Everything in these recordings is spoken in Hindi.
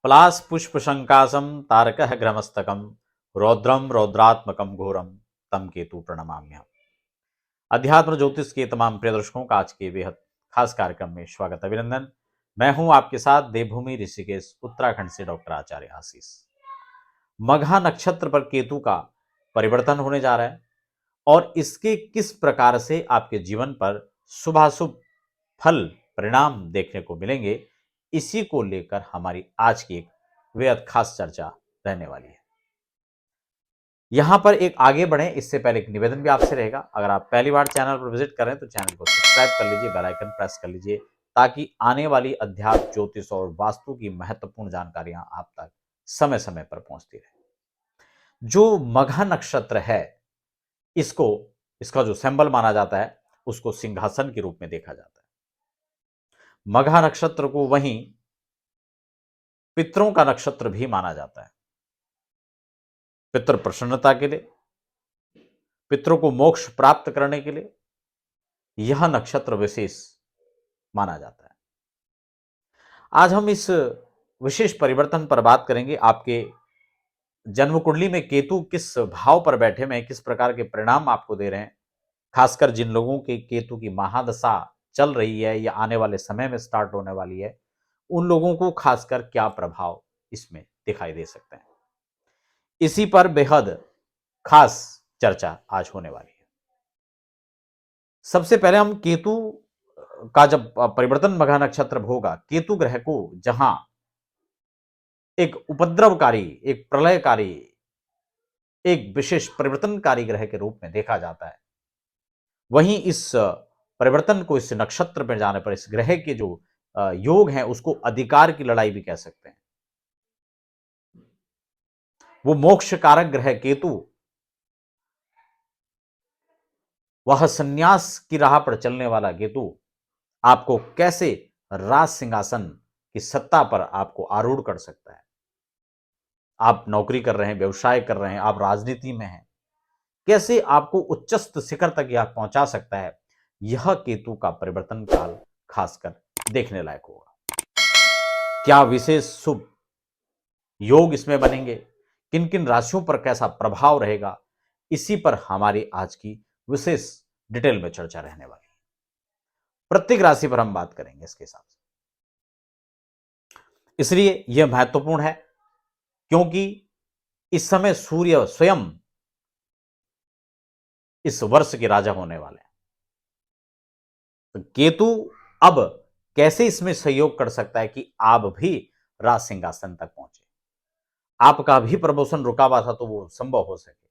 प्लास पुष्पशंकासम तारकः ग्रमस्तकम रौद्रम रौद्रात्मकम घोरम तम केतु प्रणमाम्यहम्। अध्यात्म ज्योतिष के तमाम प्रिय दर्शकों का आज के बेहद खास कार्यक्रम में स्वागत अभिनंदन। मैं हूं आपके साथ देवभूमि ऋषिकेश उत्तराखंड से डॉक्टर आचार्य आशीष। मघा नक्षत्र पर केतु का परिवर्तन होने जा रहा है और इसके किस प्रकार से आपके जीवन पर शुभाशुभ फल परिणाम देखने को मिलेंगे, इसी को लेकर हमारी आज की एक बेहद खास चर्चा रहने वाली है। यहां पर एक आगे बढ़े इससे पहले एक निवेदन भी आपसे रहेगा। अगर आप पहली बार चैनल पर विजिट करें तो चैनल को सब्सक्राइब कर लीजिए, बेल आइकन प्रेस कर लीजिए ताकि आने वाली अध्यात्म ज्योतिष और वास्तु की महत्वपूर्ण जानकारियां आप तक समय समय पर पहुंचती रहे। जो मघा नक्षत्र है, इसको इसका जो सिंबल माना जाता है उसको सिंहासन के रूप में देखा जाता है। मघा नक्षत्र को वहीं पितरों का नक्षत्र भी माना जाता है। पितृ प्रसन्नता के लिए, पितरों को मोक्ष प्राप्त करने के लिए यह नक्षत्र विशेष माना जाता है। आज हम इस विशेष परिवर्तन पर बात करेंगे। आपके जन्म कुंडली में केतु किस भाव पर बैठे में किस प्रकार के परिणाम आपको दे रहे हैं, खासकर जिन लोगों के केतु की महादशा चल रही है या आने वाले समय में स्टार्ट होने वाली है, उन लोगों को खासकर क्या प्रभाव इसमें दिखाई दे सकते हैं, इसी पर बेहद खास चर्चा आज होने वाली है। सबसे पहले हम केतु का जब परिवर्तन मघा नक्षत्र होगा, केतु ग्रह को जहां एक उपद्रवकारी, एक प्रलयकारी, एक विशेष परिवर्तनकारी ग्रह के रूप में देखा जाता है, वहीं इस परिवर्तन को, इस नक्षत्र पर जाने पर, इस ग्रह के जो योग हैं उसको अधिकार की लड़ाई भी कह सकते हैं। वो मोक्ष कारक ग्रह केतु, वह संन्यास की राह पर चलने वाला केतु आपको कैसे राज सिंहासन की सत्ता पर आपको आरूढ़ कर सकता है। आप नौकरी कर रहे हैं, व्यवसाय कर रहे हैं, आप राजनीति में हैं, कैसे आपको उच्चस्थ शिखर तक यह पहुंचा सकता है, यह केतु का परिवर्तन काल खासकर देखने लायक होगा। क्या विशेष शुभ योग इसमें बनेंगे, किन किन राशियों पर कैसा प्रभाव रहेगा, इसी पर हमारी आज की विशेष डिटेल में चर्चा रहने वाली है। प्रत्येक राशि पर हम बात करेंगे इसके हिसाब से, इसलिए यह महत्वपूर्ण है क्योंकि इस समय सूर्य स्वयं इस वर्ष के राजा होने वाले हैं। तो केतु अब कैसे इसमें सहयोग कर सकता है कि आप भी राज सिंहासन तक पहुंचे, आपका भी प्रमोशन रुका हुआ था तो वो संभव हो सके,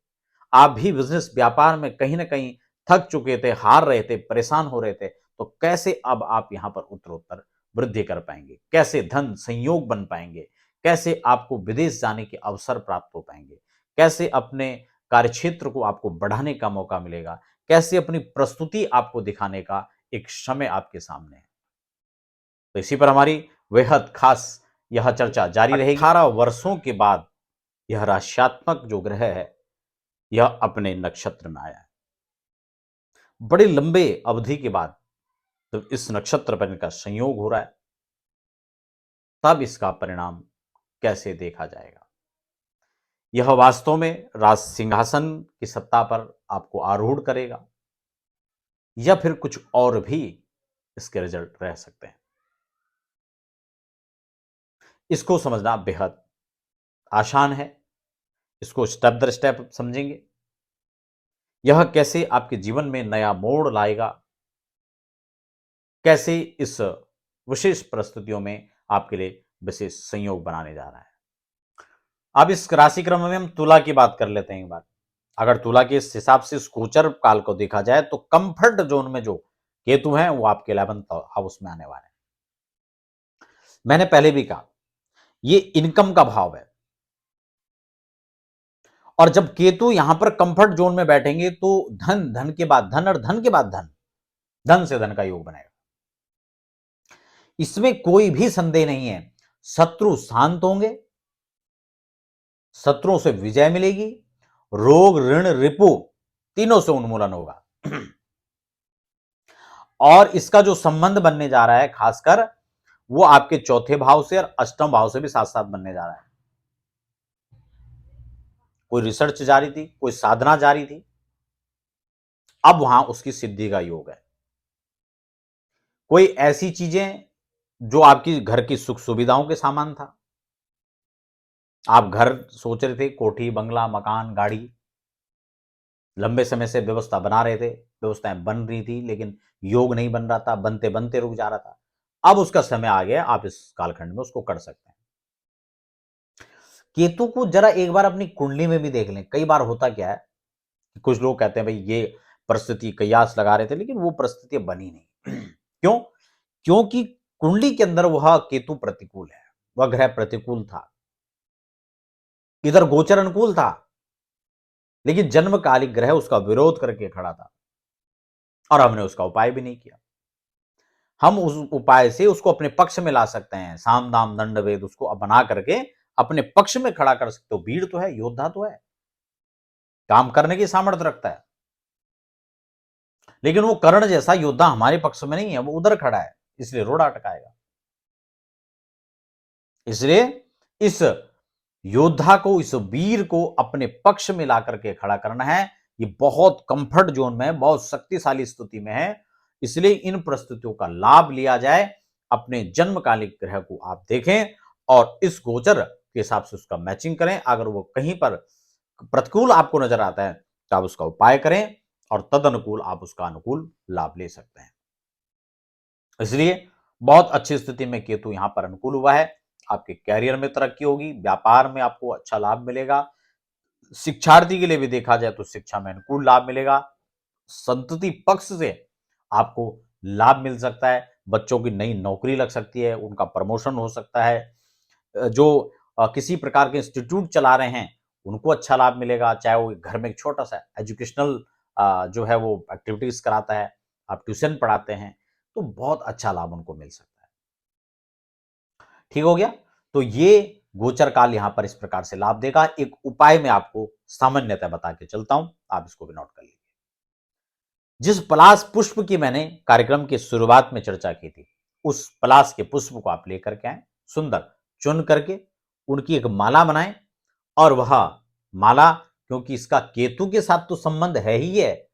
आप भी बिजनेस व्यापार में कहीं ना कहीं थक चुके थे, हार रहे थे, परेशान हो रहे थे, तो कैसे अब आप यहां पर उत्तरोत्तर वृद्धि कर पाएंगे, कैसे धन संयोग बन पाएंगे, कैसे आपको विदेश जाने के अवसर प्राप्त हो पाएंगे, कैसे अपने कार्यक्षेत्र को आपको बढ़ाने का मौका मिलेगा, कैसे अपनी प्रस्तुति आपको दिखाने का एक समय आपके सामने है। तो इसी पर हमारी बेहद खास यह चर्चा जारी रहेगी। 18 वर्षों के बाद यह राशियात्मक जो ग्रह है यह अपने नक्षत्र में आया है। बड़े लंबे अवधि के बाद जब इस नक्षत्र पर इनका संयोग हो रहा है, तब इसका परिणाम कैसे देखा जाएगा। यह वास्तव में राज सिंहासन की सत्ता पर आपको आरूढ़ करेगा या फिर कुछ और भी इसके रिजल्ट रह सकते हैं। इसको समझना बेहद आसान है, इसको स्टेप दर स्टेप समझेंगे। यह कैसे आपके जीवन में नया मोड़ लाएगा, कैसे इस विशेष परिस्थितियों में आपके लिए विशेष संयोग बनाने जा रहा है। अब इस राशि क्रम में हम तुला की बात कर लेते हैं एक बार। अगर तुला के इस हिसाब से इस गोचर काल को देखा जाए तो कंफर्ट जोन में जो केतु हैं वो आपके 11th हाउस में आने वाले हैं। मैंने पहले भी कहा ये इनकम का भाव है और जब केतु यहां पर कंफर्ट जोन में बैठेंगे तो धन, धन के बाद धन और धन के बाद धन, धन से धन का योग बनेगा। इसमें कोई भी संदेह नहीं है। शत्रु शांत होंगे, शत्रुओं से विजय मिलेगी, रोग ऋण रिपु तीनों से उन्मूलन होगा। और इसका जो संबंध बनने जा रहा है खासकर वो आपके चौथे भाव से और अष्टम भाव से भी साथ साथ बनने जा रहा है। कोई रिसर्च जारी थी, कोई साधना जारी थी, अब वहां उसकी सिद्धि का योग है। कोई ऐसी चीजें जो आपकी घर की सुख सुविधाओं के सामान था, आप घर सोच रहे थे, कोठी, बंगला, मकान, गाड़ी, लंबे समय से व्यवस्था बना रहे थे, व्यवस्थाएं बन रही थी, लेकिन योग नहीं बन रहा था, बनते बनते रुक जा रहा था। अब उसका समय आ गया, आप इस कालखंड में उसको कर सकते हैं। केतु को जरा एक बार अपनी कुंडली में भी देख लें। कई बार होता क्या है, कुछ लोग कहते हैं भाई ये परिस्थिति कयास लगा रहे थे, लेकिन वो परिस्थिति बनी नहीं। क्यों? क्योंकि कुंडली के अंदर वह केतु प्रतिकूल है, वह ग्रह प्रतिकूल था। इधर गोचर अनुकूल था, लेकिन जन्मकालिक ग्रह उसका विरोध करके खड़ा था और हमने उसका उपाय भी नहीं किया। हम उस उपाय से उसको अपने पक्ष में ला सकते हैं, साम दाम दंड भेद उसको बना करके अपने पक्ष में खड़ा कर सकते हो। वीर तो है, योद्धा तो है, काम करने की सामर्थ्य रखता है, लेकिन वो कर्ण जैसा योद्धा हमारे पक्ष में नहीं है, वो उधर खड़ा है, इसलिए रोड़ा अटकाएगा। इसलिए इस योद्धा को, इस वीर को अपने पक्ष में ला करके खड़ा करना है। ये बहुत कंफर्ट जोन में है, बहुत शक्तिशाली स्थिति में है, इसलिए इन परिस्थितियों का लाभ लिया जाए। अपने जन्मकालिक ग्रह को आप देखें और इस गोचर के हिसाब से उसका मैचिंग करें। अगर वो कहीं पर प्रतिकूल आपको नजर आता है तो आप उसका उपाय करें और तद अनुकूल आप उसका अनुकूल लाभ ले सकते हैं। इसलिए बहुत अच्छी स्थिति में केतु यहां पर अनुकूल हुआ है। आपके कैरियर में तरक्की होगी, व्यापार में आपको अच्छा लाभ मिलेगा, शिक्षार्थी के लिए भी देखा जाए तो शिक्षा में अनुकूल लाभ मिलेगा, संतति पक्ष से आपको लाभ मिल सकता है, बच्चों की नई नौकरी लग सकती है, उनका प्रमोशन हो सकता है, जो किसी प्रकार के इंस्टीट्यूट चला रहे हैं उनको अच्छा लाभ मिलेगा, चाहे वो घर में एक छोटा सा एजुकेशनल जो है वो एक्टिविटीज कराता है, आप ट्यूशन पढ़ाते हैं, तो बहुत अच्छा लाभ उनको मिल सकता है। ठीक हो गया? तो ये गोचर काल यहां पर इस प्रकार से लाभ देगा। एक उपाय मैं आपको सामान्यतः बता के चलता हूं, आप इसको भी नोट कर लीजिए। जिस पलाश पुष्प की मैंने कार्यक्रम की शुरुआत में चर्चा की थी, उस पलाश के पुष्प को आप लेकर के आए, सुंदर चुन करके उनकी एक माला बनाएं, और वह माला, क्योंकि इसका केतु के साथ तो संबंध है ही है,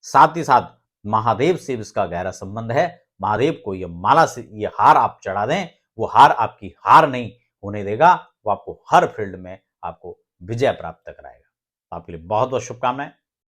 साथ ही साथ महादेव से इसका गहरा संबंध है। महादेव को यह माला से ये हार आप चढ़ा दें, वो हार आपकी हार नहीं होने देगा, वो आपको हर फील्ड में आपको विजय प्राप्त कराएगा। आपके लिए बहुत बहुत शुभकामनाएं।